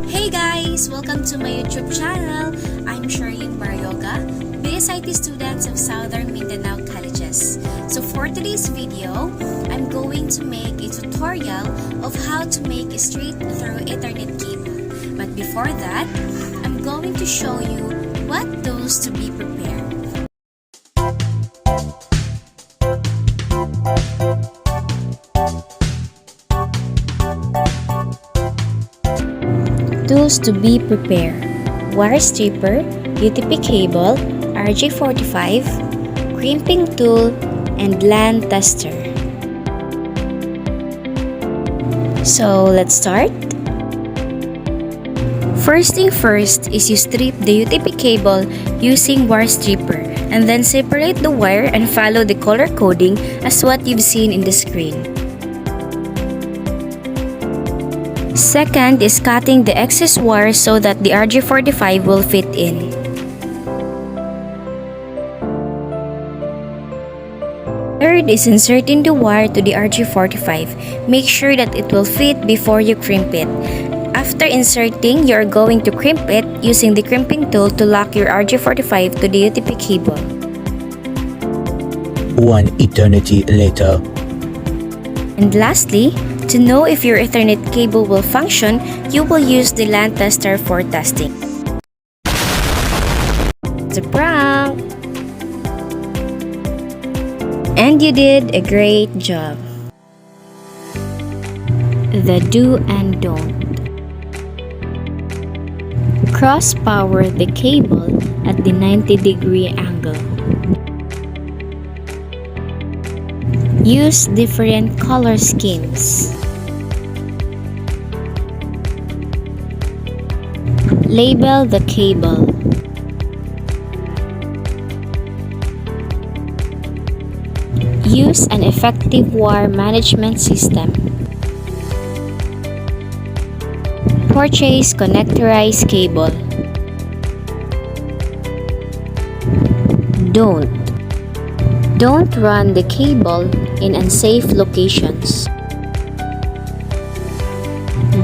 Hey guys! Welcome to my YouTube channel. I'm Charlene Baryoga, BSIT students of Southern Mindanao Colleges. So for today's video, I'm going to make a tutorial of how to make a straight-through Ethernet cable. But before that, I'm going to show you what tools to be prepared. Tools to be prepared: wire stripper, UTP cable, RJ45, crimping tool, and LAN tester. So let's start. First thing first is you strip the UTP cable using wire stripper and then separate the wire and follow the color coding as what you've seen in the screen. Second is cutting the excess wire so that the RJ45 will fit in. Third is inserting the wire to the RJ45. Make sure that it will fit before you crimp it. After inserting, you are going to crimp it using the crimping tool to lock your RJ45 to the UTP cable. One eternity later. And lastly, to know if your Ethernet cable will function, you will use the LAN tester for testing. It's a prank! And you did a great job. The do and don't. Cross power the cable at the 90-degree angle. Use different color schemes. Label the cable. Use an effective wire management system. Purchase connectorized cable. Don't run the cable in unsafe locations.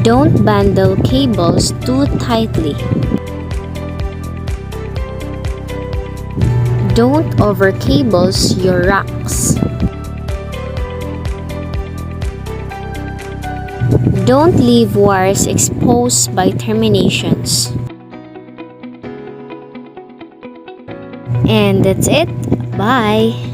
Don't bundle cables too tightly. Don't over-cables your racks. Don't leave wires exposed by terminations. And that's it. Bye!